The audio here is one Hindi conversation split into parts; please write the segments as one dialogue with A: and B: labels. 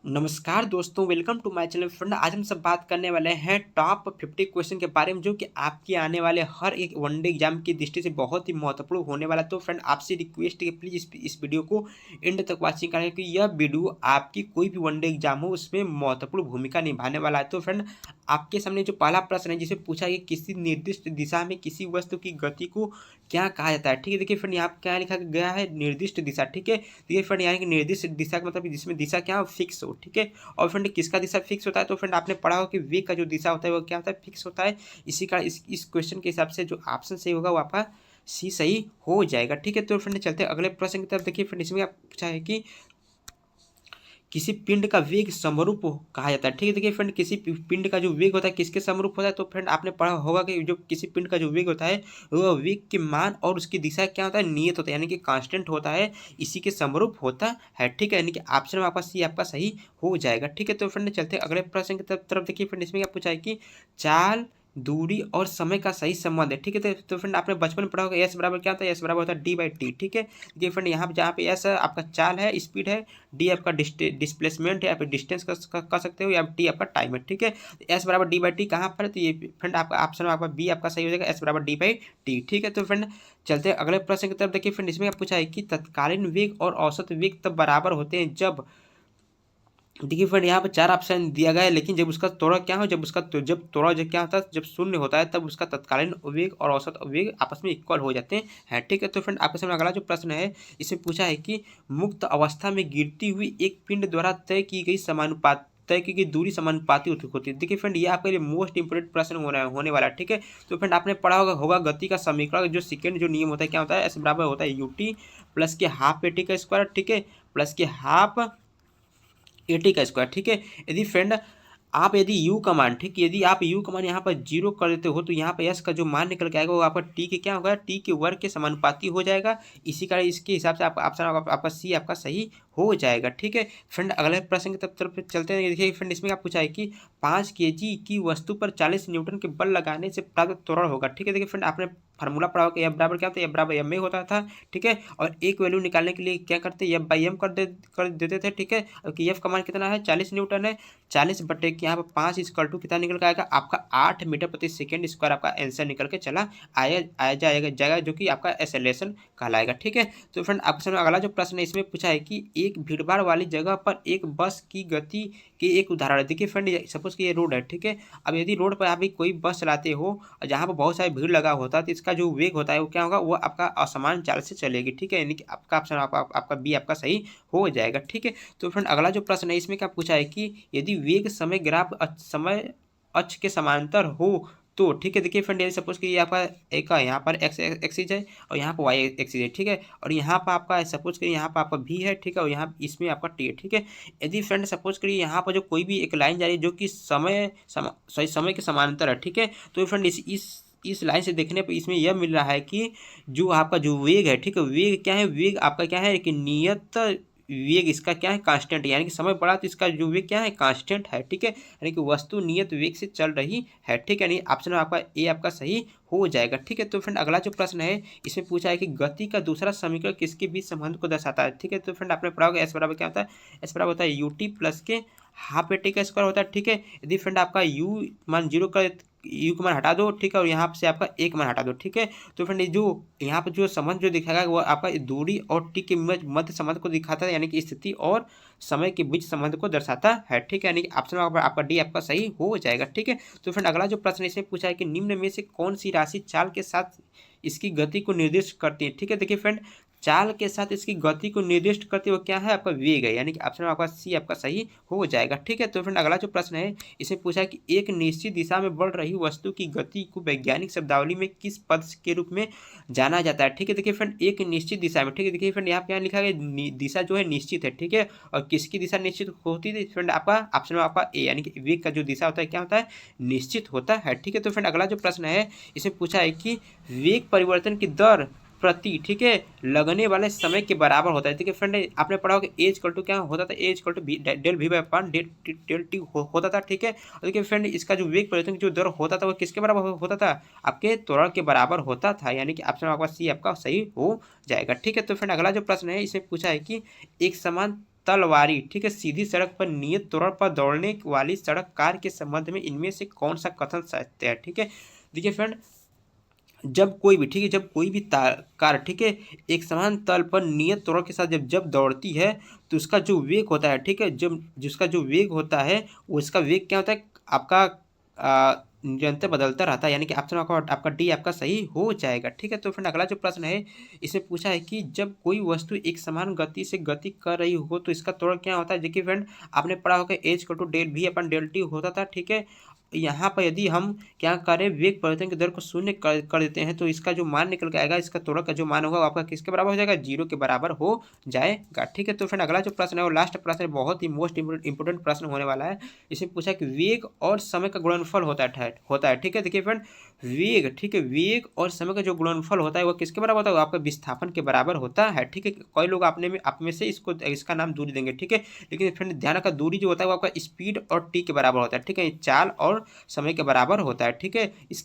A: नमस्कार दोस्तों, welcome to my channel. Friend, आज हम सब बात करने वाले हैं टॉप 50 क्वेश्चन के बारे में, जो कि आपके आने वाले हर एक वनडे एग्जाम की दृष्टि से बहुत ही महत्वपूर्ण होने वाला है। तो फ्रेंड, आपसे रिक्वेस्ट है कि प्लीज़ इस वीडियो को एंड तक वॉचिंग करें, क्योंकि यह वीडियो आपकी कोई भी वनडे एग्जाम हो उसमें महत्वपूर्ण भूमिका निभाने वाला है। तो फ्रेंड, आपके सामने जो पहला प्रश्न है, जिसे पूछा है कि किसी निर्दिष्ट दिशा में किसी वस्तु की गति को क्या कहा जाता है। ठीक है, देखिए फ्रेंड, यहाँ पे क्या लिखा गया है, निर्दिष्ट दिशा। ठीक है, देखिए फ्रेंड, यानी कि निर्दिष्ट दिशा का मतलब जिसमें दिशा क्या हो, फिक्स हो। ठीक है, और फ्रेंड किसका दिशा फिक्स होता है, तो फ्रेंड आपने पढ़ा हो कि वेग का जो दिशा होता है वो क्या होता है, फिक्स होता है। इसी का इस क्वेश्चन के हिसाब से जो ऑप्शन सही होगा वो आपका सी सही हो जाएगा। ठीक है, तो फ्रेंड चलते हैं अगले प्रश्न की तरफ। देखिए फ्रेंड, इसमें आप पूछा है कि किसी पिंड का वेग समरूप कहा जाता है। ठीक है, देखिए फ्रेंड, किसी पिंड का जो वेग होता है किसके समरूप होता है, तो फ्रेंड आपने पढ़ा होगा कि जो किसी पिंड का जो वेग होता है वह वेग के मान और उसकी दिशा क्या होता है, नियत होता है, यानी कि कांस्टेंट होता है, इसी के समरूप होता है। ठीक है, यानी कि ऑप्शन में आपका सी आपका सही हो जाएगा। ठीक है, तो फ्रेंड चलते हैं अगले प्रश्न की तरफ। देखिए फ्रेंड, इसमें क्या पूछा है कि चाल, दूरी और समय का सही संबंध है। ठीक है, तो फ्रेंड आपने बचपन में पढ़ा होगा एस बराबर क्या होता है, एस बराबर होता है डी बाई टी। ठीक है, देखिए फ्रेंड, यहाँ पे जहाँ पे एस आपका चाल है, स्पीड है, डी आपका डिस्प्लेसमेंट है, या फिर डिस्टेंस कर सकते हो, या टी आपका टाइम है। ठीक है, एस बराबर डी बाई टी कहाँ पर है, तो ये फ्रेंड आपका ऑप्शन में आपका बी आपका सही हो जाएगा, एस बराबर डी बाई टी। ठीक है, तो फ्रेंड चलते हैं अगले प्रश्न की तरफ। देखिए फ्रेंड, इसमें क्या पूछा है कि तत्कालीन वेग और औसत वेग तब बराबर होते हैं जब, देखिए फ्रेंड यहाँ पे चार ऑप्शन दिया गया है, लेकिन जब उसका त्वरण क्या हो, जब त्वरण जब क्या होता है, जब शून्य होता है, तब उसका तत्कालीन वेग और औसत वेग आपस में इक्वल हो जाते हैं। ठीक है, तो फ्रेंड आपके सामने अगला जो प्रश्न है, इसमें पूछा है कि मुक्त अवस्था में गिरती हुई एक पिंड द्वारा तय की गई समानुपात, तय की गई दूरी समानुपाती होती है। देखिए फ्रेंड, ये आपके लिए मोस्ट इंपोर्टेंट प्रश्न होने वाला है। ठीक है, तो फ्रेंड आपने पढ़ा होगा गति का समीकरण, जो सेकेंड जो नियम होता है क्या होता है, एस बराबर होता है यूटी प्लस के हाफ ए टी का स्क्वायर। ठीक है, प्लस के हाफ एटी का स्क्वायर। ठीक है, यदि फ्रेंड आप यदि यू कमान, ठीक, यदि आप यू कमान यहाँ पर जीरो कर देते हो, तो यहाँ पर एस का जो मान निकल के आएगा वो आपका टी के क्या होगा, टी के वर्ग के समानुपाती हो जाएगा। इसी कारण इसके हिसाब से आपका ऑप्शन आपका सी आपका सही हो जाएगा। ठीक है, फ्रेंड अगले प्रश्न की तरफ चलते हैं। देखिए फ्रेंड, इसमें क्या पूछा है कि 5 kg की वस्तु पर 40 न्यूटन के बल लगाने से प्राप्त त्वरण होगा। ठीक है, देखिए फ्रेंड आपने फार्मूला पढ़ा होगा, एफ बराबर क्या होता है, एफ बराबर एम ए होता था। ठीक है, और एक वैल्यू निकालने के लिए क्या करते, एफ बाई एम कर देते थे। ठीक है, और कि एफ का मान कितना है, 40 न्यूटन है। 40 बटे के यहाँ पर 5 इक्वल टू कितना निकल के आएगा, आपका 8 मीटर प्रति सेकेंड स्क्वायर आपका आंसर निकल के चला आया जाएगा, जो कि आपका एक्सेलरेशन कहलाएगा। ठीक है, तो फ्रेंड आपके सामने अगला जो प्रश्न है, इसमें पूछा है कि एक भीड़भाड़ वाली जगह पर एक बस की गति के एक उदाहरण। देखिए फ्रेंड, सपोज कि ये रोड है। ठीक है, अब यदि रोड पर आप कोई बस चलाते हो और जहाँ पर बहुत सारी भीड़ लगा होता है, तो इसका जो वेग होता है वो क्या होगा, वो आपका असमान चाल से चलेगी। ठीक है, यानी कि आपका ऑप्शन आपका बी आपका सही हो जाएगा। ठीक है, तो फ्रेंड अगला जो प्रश्न है, इसमें क्या पूछा है कि यदि वेग समय ग्राफ समय अक्ष के समांतर हो तो, ठीक है, देखिए फ्रेंड, सपोज कि ये आपका एक यहाँ पर एक्स एक्सिस है और यहाँ पर वाई एक्सिस है। ठीक है, और यहाँ पर आपका सपोज करिए यहाँ पर आपका भी है। ठीक है, और यहाँ इसमें आपका टी है। ठीक है, यदि फ्रेंड सपोज करिए यहाँ पर जो कोई भी एक लाइन जा रही है जो कि समय के समांतर है। ठीक है, तो फ्रेंड इस लाइन से देखने पर इसमें यह मिल रहा है कि जो आपका जो वेग है, ठीक है, वेग क्या है, वेग आपका क्या है कि नियत वेग इसका क्या है, कांस्टेंट, यानी कि समय बढ़ा तो इसका जो वेग क्या है, कांस्टेंट है। ठीक है, यानी कि वस्तु नियत वेग से चल रही है। ठीक है, यानी ऑप्शन आपका ए आपका सही हो जाएगा। ठीक है, तो फ्रेंड अगला जो प्रश्न है, इसमें पूछा है कि गति का दूसरा समीकरण किसके बीच संबंध को दर्शाता है। ठीक है, तो फ्रेंड आपने पढ़ा होगा एस बराबर क्या होता है, एस बराबर होता है यू टी प्लस के हाफ ए टी का स्क्वायर होता है। ठीक है, यदि फ्रेंड आपका यू मान जीरो का यू का मान हटा दो, ठीक है, और यहाँ से आपका एक मान हटा दो। ठीक है, तो फ्रेंड जो यहाँ पर जो संबंध जो दिखाएगा वो आपका दूरी और टी के मध्य संबंध को दिखाता है, यानी कि स्थिति और समय के बीच संबंध को दर्शाता है। ठीक है, यानी कि ऑप्शन आपका डी आपका सही हो जाएगा। ठीक है, तो फ्रेंड अगला जो प्रश्न इसमें पूछा है कि निम्न में से कौन सी राशि चाल के साथ इसकी गति को निर्दिष्ट करती है। ठीक है, देखिए फ्रेंड, चाल के साथ इसकी गति को निर्दिष्ट करते हुए क्या है, आपका वेग है, यानी कि ऑप्शन आपका सी आपका सही हो जाएगा। ठीक है, तो फ्रेंड अगला जो प्रश्न है, इसे पूछा है कि एक निश्चित दिशा में बढ़ रही वस्तु की गति को वैज्ञानिक शब्दावली में किस पद के रूप में जाना जाता है। ठीक है, देखिए फ्रेंड, एक निश्चित दिशा में, ठीक है, देखिए फ्रेंड यहाँ पे क्या लिखा है, दिशा जो है निश्चित है। ठीक है, और किसकी दिशा निश्चित होती है, फ्रेंड आपका ऑप्शन में आपका ए, यानी कि वेग का जो दिशा होता है क्या होता है, निश्चित होता है। ठीक है, तो फ्रेंड अगला जो प्रश्न है, इसमें पूछा है कि वेग परिवर्तन की दर प्रति, ठीक है, लगने वाले समय के बराबर होता है। ठीक है फ्रेंड, आपने पढ़ा होगा एज इक्वल टू क्या होता था, H equal to del V by upon del T होता था। ठीक है, और देखिए फ्रेंड, इसका जो वेग परिवर्तन की जो दर होता था वो किसके बराबर होता था, आपके त्वरण के बराबर होता था, यानी कि ऑप्शन आपका सी आपका सही हो जाएगा। ठीक है, तो फ्रेंड अगला जो प्रश्न है, इसमें पूछा है कि एक समान तलवारी, ठीक है, सीधी सड़क पर नियत तौर पर दौड़ने वाली सड़क कार के संबंध में इनमें से कौन सा कथन सत्य है। ठीक है, देखिए फ्रेंड, जब कोई भी, ठीक है, जब कोई भी कार, ठीक है, एक समान तल पर नियत त्वरण के साथ जब जब दौड़ती है तो उसका जो वेग होता है, ठीक है, जब जिसका जो वेग होता है उसका वेग क्या होता है, आपका निरंतर बदलता रहता है, यानी कि ऑप्शन आपका डी आपका सही हो जाएगा। ठीक है, तो फ्रेंड अगला जो प्रश्न है इसमें पूछा है कि जब कोई वस्तु एक समान गति से गति कर रही हो तो इसका त्वरण क्या होता है। देखिए फ्रेंड, आपने पढ़ा होगा H equal to del V upon del T होता था। ठीक है, यहाँ पर यदि हम क्या करें, वेग परिवर्तन की दर को शून्य कर देते हैं तो इसका जो मान निकल के आएगा, इसका त्वरण का जो मान होगा वो आपका किसके बराबर हो जाएगा, जीरो के बराबर हो जाएगा। ठीक है, तो फ्रेंड अगला जो प्रश्न है वो लास्ट प्रश्न है, बहुत ही मोस्ट इंपोर्टेंट प्रश्न होने वाला है। इसमें पूछा कि वेग और समय का गुणनफल होता है। ठीक है, देखिए फ्रेंड, वेग, ठीक है, वेग और समय का जो गुणनफल होता है वो किसके बराबर होता है, वो आपका विस्थापन के बराबर होता है। ठीक है, कई लोग आप में से इसका नाम दूरी देंगे। ठीक है, लेकिन फ्रेंड ध्यान रखा, दूरी जो होता है वो आपका स्पीड और टी के बराबर होता है। ठीक है, चाल और समय के बराबर होता है। ठीक है, इस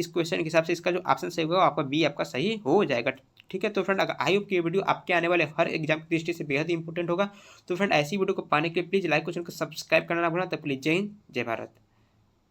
A: क्वेश्चन के हिसाब से इसका जो ऑप्शन सही होगा आपका बी आपका सही हो जाएगा। ठीक है, तो फ्रेंड अगर आई होप कि ये वीडियो आपके आने वाले हर एग्जाम की दृष्टि से बेहद इंपॉर्टेंट होगा। तो फ्रेंड ऐसी वीडियो को पाने के लिए प्लीज लाइक को सब्सक्राइब करना ना भूलना। तो प्लीज जय हिंद, जय भारत।